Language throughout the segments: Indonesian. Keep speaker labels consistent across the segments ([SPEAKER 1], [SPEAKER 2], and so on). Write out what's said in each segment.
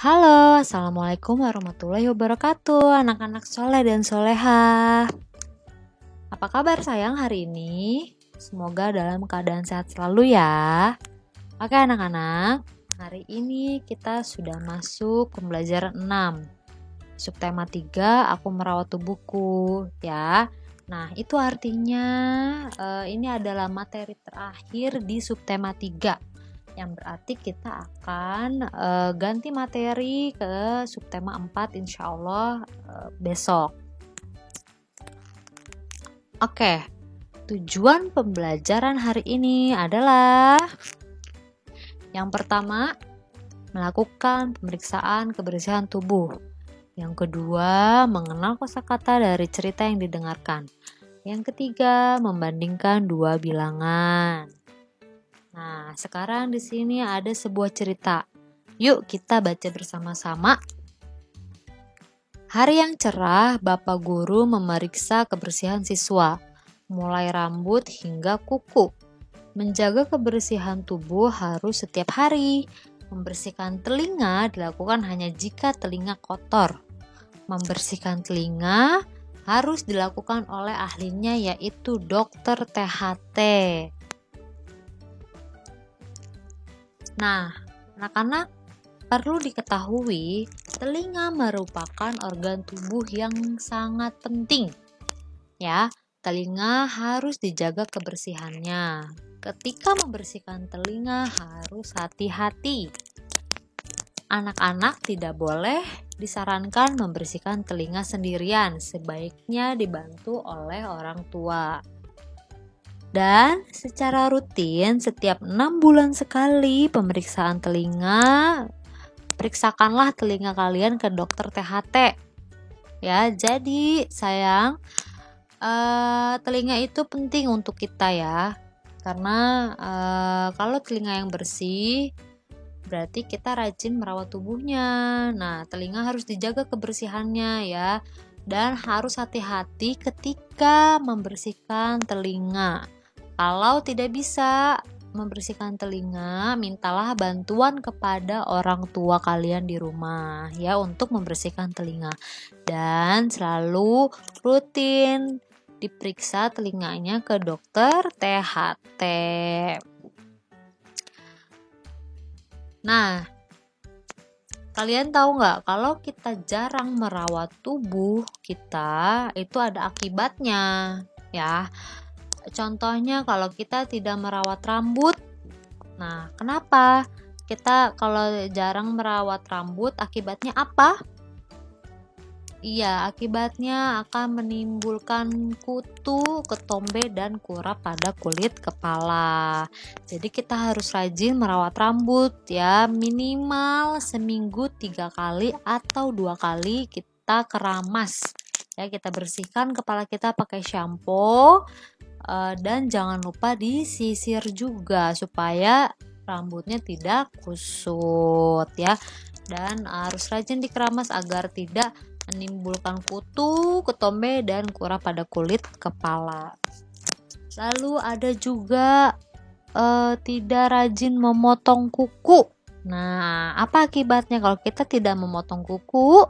[SPEAKER 1] Halo, Assalamualaikum warahmatullahi wabarakatuh, anak-anak soleh dan soleha. Apa kabar sayang hari ini? Semoga dalam keadaan sehat selalu ya. Oke anak-anak, hari ini kita sudah masuk pembelajaran 6. Subtema 3, aku merawat tubuhku ya. Nah, itu artinya ini adalah materi terakhir di subtema 3. Yang berarti kita akan ganti materi ke subtema 4 insya Allah besok. Oke, tujuan pembelajaran hari ini adalah yang pertama, melakukan pemeriksaan kebersihan tubuh. Yang kedua, mengenal kosakata dari cerita yang didengarkan. Yang ketiga, membandingkan dua bilangan. Nah, sekarang di sini ada sebuah cerita. Yuk kita baca bersama-sama. Hari yang cerah, Bapak Guru memeriksa kebersihan siswa, mulai rambut hingga kuku. Menjaga kebersihan tubuh harus setiap hari. Membersihkan telinga dilakukan hanya jika telinga kotor. Membersihkan telinga harus dilakukan oleh ahlinya yaitu dokter THT. Nah, anak-anak perlu diketahui, telinga merupakan organ tubuh yang sangat penting. Ya, telinga harus dijaga kebersihannya. Ketika membersihkan telinga harus hati-hati. Anak-anak tidak boleh disarankan membersihkan telinga sendirian, sebaiknya dibantu oleh orang tua. Dan secara rutin setiap 6 bulan sekali pemeriksaan telinga, periksakanlah telinga kalian ke dokter THT. Ya, jadi sayang, telinga itu penting untuk kita ya. Karena kalau telinga yang bersih, berarti kita rajin merawat tubuhnya. Nah, telinga harus dijaga kebersihannya ya. Dan harus hati-hati ketika membersihkan telinga. Kalau tidak bisa membersihkan telinga, mintalah bantuan kepada orang tua kalian di rumah ya untuk membersihkan telinga. Dan selalu rutin diperiksa telinganya ke dokter THT. Nah, kalian tahu nggak kalau kita jarang merawat tubuh kita itu ada akibatnya ya. Contohnya kalau kita tidak merawat rambut. Nah, kenapa? Kita kalau jarang merawat rambut akibatnya apa? Iya, akibatnya akan menimbulkan kutu, ketombe, dan kurap pada kulit kepala. Jadi kita harus rajin merawat rambut ya, minimal seminggu 3 kali atau 2 kali kita keramas. Ya, kita bersihkan kepala kita pakai shampoo. Dan jangan lupa disisir juga supaya rambutnya tidak kusut ya, dan harus rajin dikeramas agar tidak menimbulkan kutu, ketombe, dan kurap pada kulit kepala. Lalu ada juga tidak rajin memotong kuku. Nah, apa akibatnya kalau kita tidak memotong kuku?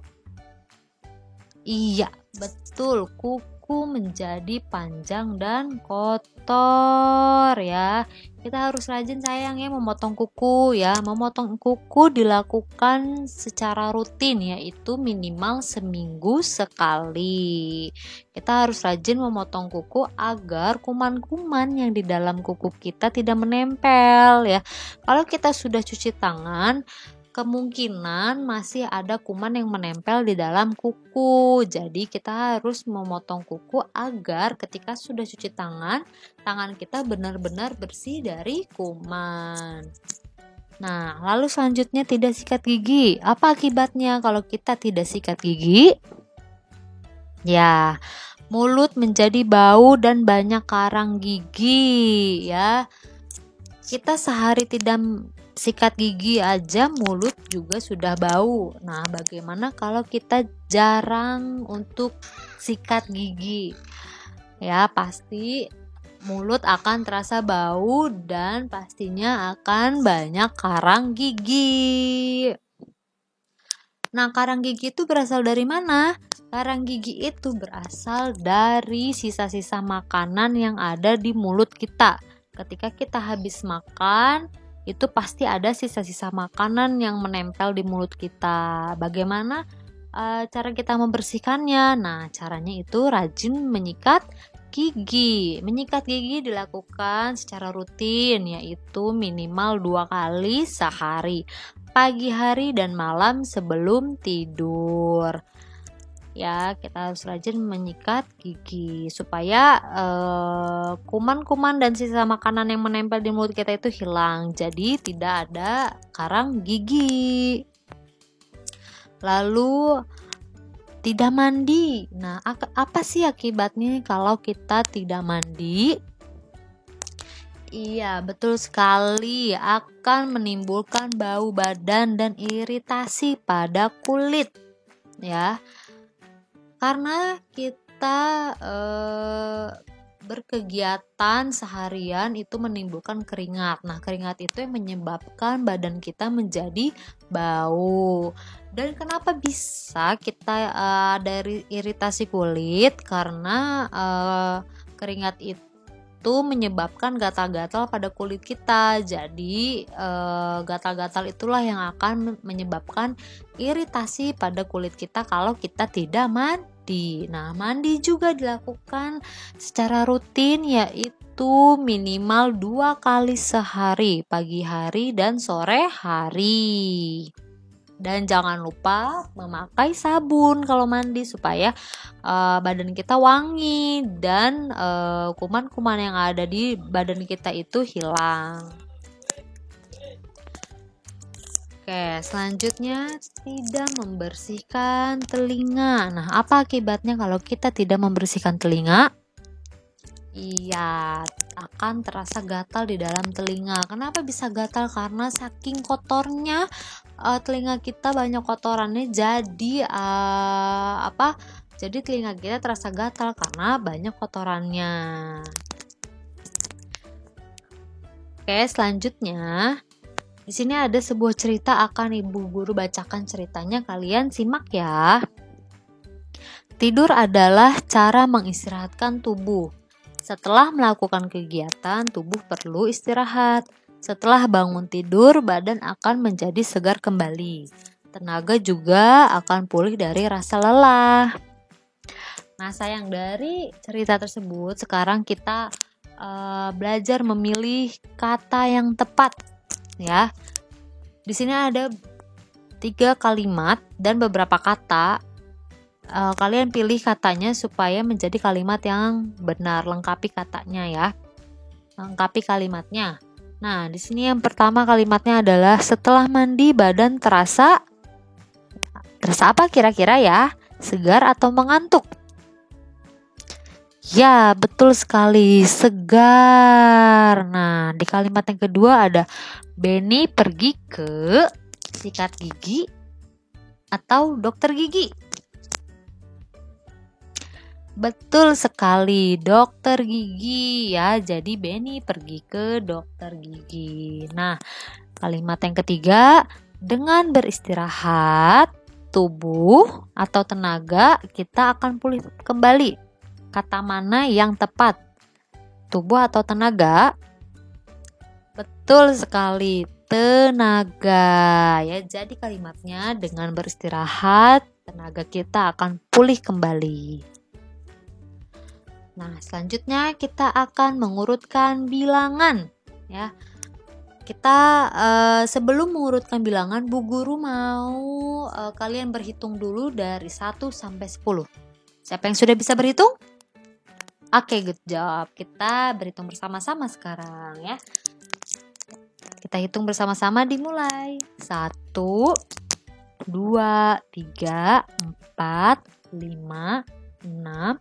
[SPEAKER 1] Iya, betul, kuku menjadi panjang dan kotor ya. Kita harus rajin sayang ya memotong kuku ya. Memotong kuku dilakukan secara rutin yaitu minimal seminggu sekali. Kita harus rajin memotong kuku agar kuman-kuman yang di dalam kuku kita tidak menempel ya. Kalau kita sudah cuci tangan, kemungkinan masih ada kuman yang menempel di dalam kuku. Jadi kita harus memotong kuku agar ketika sudah cuci tangan, tangan kita benar-benar bersih dari kuman. Nah, lalu selanjutnya tidak sikat gigi. Apa akibatnya kalau kita tidak sikat gigi? Ya, mulut menjadi bau dan banyak karang gigi ya. Kita sehari tidak sikat gigi aja mulut juga sudah bau. Nah, bagaimana kalau kita jarang untuk sikat gigi? Ya, pasti mulut akan terasa bau dan pastinya akan banyak karang gigi. Nah, karang gigi itu berasal dari mana? Karang gigi itu berasal dari sisa-sisa makanan yang ada di mulut kita. Ketika kita habis makan, itu pasti ada sisa-sisa makanan yang menempel di mulut kita. Bagaimana cara kita membersihkannya? Nah, caranya itu rajin menyikat gigi. Menyikat gigi dilakukan secara rutin, yaitu minimal 2 kali sehari, pagi hari dan malam sebelum tidur. Ya, kita harus rajin menyikat gigi supaya kuman-kuman dan sisa makanan yang menempel di mulut kita itu hilang. Jadi tidak ada karang gigi. Lalu tidak mandi. Nah, apa sih akibatnya kalau kita tidak mandi? Iya, betul sekali. Akan menimbulkan bau badan dan iritasi pada kulit. Ya, karena kita berkegiatan seharian itu menimbulkan keringat. Nah, keringat itu yang menyebabkan badan kita menjadi bau. Dan kenapa bisa kita dari iritasi kulit? Karena keringat itu menyebabkan gatal-gatal pada kulit kita. Jadi gatal-gatal itulah yang akan menyebabkan iritasi pada kulit kita kalau kita tidak mandi. Nah, mandi juga dilakukan secara rutin, yaitu minimal 2 kali sehari, pagi hari dan sore hari. Dan jangan lupa memakai sabun kalau mandi supaya badan kita wangi dan kuman-kuman yang ada di badan kita itu hilang. Oke, selanjutnya tidak membersihkan telinga. Nah, apa akibatnya kalau kita tidak membersihkan telinga? Iya, akan terasa gatal di dalam telinga. Kenapa bisa gatal? Karena saking kotornya telinga kita, banyak kotorannya, jadi Jadi telinga kita terasa gatal karena banyak kotorannya. Oke, selanjutnya di sini ada sebuah cerita, akan ibu guru bacakan ceritanya, kalian simak ya. Tidur adalah cara mengistirahatkan tubuh. Setelah melakukan kegiatan, tubuh perlu istirahat. Setelah bangun tidur, badan akan menjadi segar kembali. Tenaga juga akan pulih dari rasa lelah. Nah, sayang dari cerita tersebut, sekarang kita belajar memilih kata yang tepat. Ya, di sini ada 3 kalimat dan beberapa kata. Kalian pilih katanya supaya menjadi kalimat yang benar. Lengkapi katanya ya. Lengkapi kalimatnya. Nah, di sini yang pertama kalimatnya adalah setelah mandi badan terasa apa kira-kira ya? Segar atau mengantuk? Ya, betul sekali, segar. Nah, di kalimat yang kedua ada Benny pergi ke sikat gigi atau dokter gigi. Betul sekali, dokter gigi ya. Jadi Benny pergi ke dokter gigi. Nah, kalimat yang ketiga, dengan beristirahat, tubuh atau tenaga kita akan pulih kembali. Kata mana yang tepat? Tubuh atau tenaga? Betul sekali, tenaga. Ya, jadi kalimatnya dengan beristirahat, tenaga kita akan pulih kembali. Nah, selanjutnya kita akan mengurutkan bilangan ya. Kita sebelum mengurutkan bilangan, Bu Guru mau kalian berhitung dulu dari 1 sampai 10. Siapa yang sudah bisa berhitung? Oke, good job. Kita berhitung bersama-sama sekarang ya. Kita hitung bersama-sama, dimulai. 1, 2, 3, 4, 5, 6,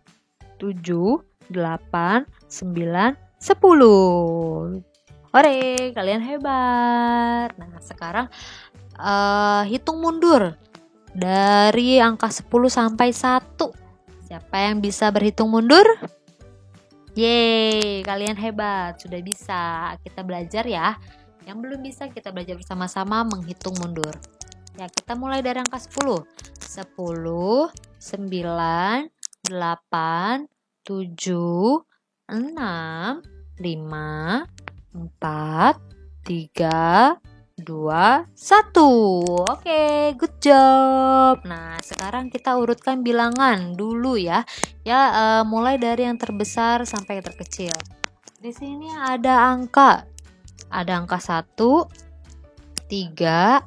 [SPEAKER 1] 7, 8, 9, 10. Hore, kalian hebat. Nah, sekarang hitung mundur dari angka 10 sampai 1. Siapa yang bisa berhitung mundur? Yeay, kalian hebat, sudah bisa. Kita belajar ya. Yang belum bisa, kita belajar bersama-sama menghitung mundur. Ya, kita mulai dari angka 10. 10, 9, 8, 7, 6, 5, 4, 3, 2, 1. Oke, good job. Nah, sekarang kita urutkan bilangan dulu ya. Mulai dari yang terbesar sampai yang terkecil. Di sini ada angka 1, 3,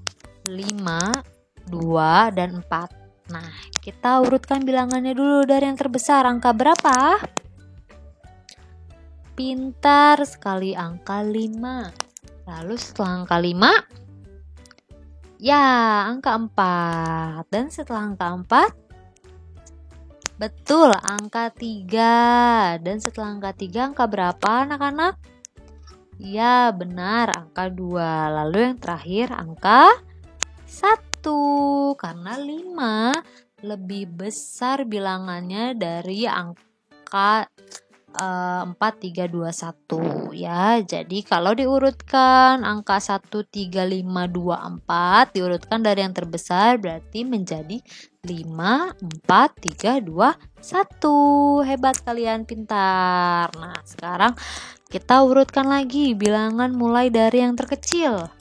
[SPEAKER 1] 5, 2, dan 4. Nah, kita urutkan bilangannya dulu dari yang terbesar. Angka berapa? Pintar sekali, angka 5. Lalu setelah angka 5, ya angka 4. Dan setelah angka 4, betul, angka 3. Dan setelah angka 3, angka berapa anak-anak? Ya, benar, angka 2. Lalu yang terakhir angka 1. Karena 5 lebih besar bilangannya dari angka 4, 3, 2, 1 ya. Jadi kalau diurutkan angka 1, 3, 5, 2, 4 diurutkan dari yang terbesar berarti menjadi 5, 4, 3, 2, 1. Hebat kalian, pintar. Nah, sekarang kita urutkan lagi bilangan mulai dari yang terkecil.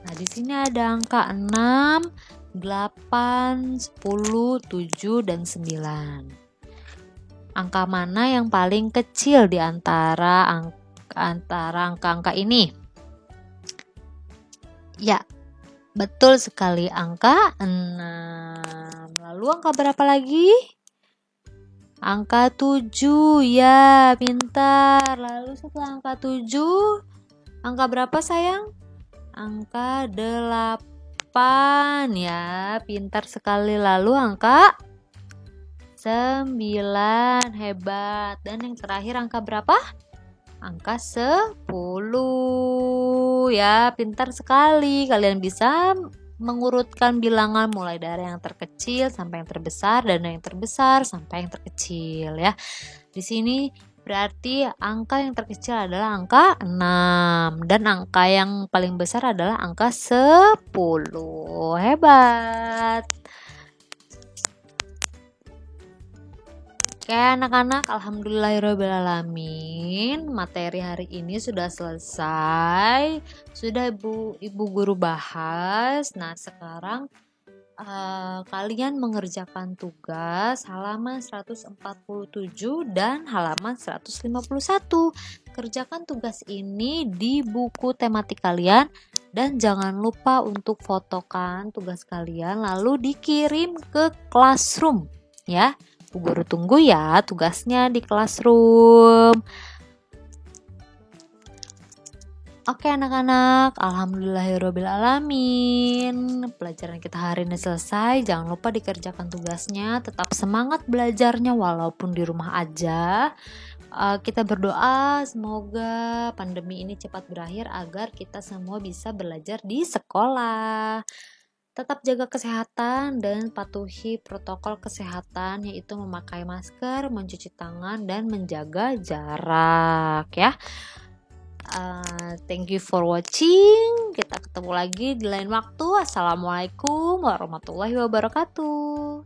[SPEAKER 1] Nah, di sini ada angka 6, 8, 10, 7, dan 9. Angka mana yang paling kecil di antara angka-angka ini? Ya, betul sekali, angka 6. Lalu angka berapa lagi? Angka 7, ya, pintar. Lalu setelah angka 7, angka berapa sayang? Angka 8, ya, pintar sekali. Lalu angka 9, hebat. Dan yang terakhir angka berapa? Angka 10, ya, pintar sekali. Kalian bisa mengurutkan bilangan mulai dari yang terkecil sampai yang terbesar dan yang terbesar sampai yang terkecil ya. Di sini berarti angka yang terkecil adalah angka 6 dan angka yang paling besar adalah angka 10. Hebat. Oke anak-anak, alhamdulillahirobbilalamin, materi hari ini sudah selesai, sudah ibu guru bahas. Nah sekarang kalian mengerjakan tugas halaman 147 dan halaman 151. Kerjakan tugas ini di buku tematik kalian dan jangan lupa untuk fotokan tugas kalian lalu dikirim ke classroom ya. Bu guru tunggu ya tugasnya di classroom. Oke anak-anak, alhamdulillahirobbilalamin. Pelajaran kita hari ini selesai. Jangan lupa dikerjakan tugasnya. Tetap semangat belajarnya walaupun di rumah aja. Kita berdoa semoga pandemi ini cepat berakhir agar kita semua bisa belajar di sekolah. Tetap jaga kesehatan dan patuhi protokol kesehatan yaitu memakai masker, mencuci tangan, dan menjaga jarak ya. Thank you for watching. Kita ketemu lagi di lain waktu. Assalamualaikum warahmatullahi wabarakatuh.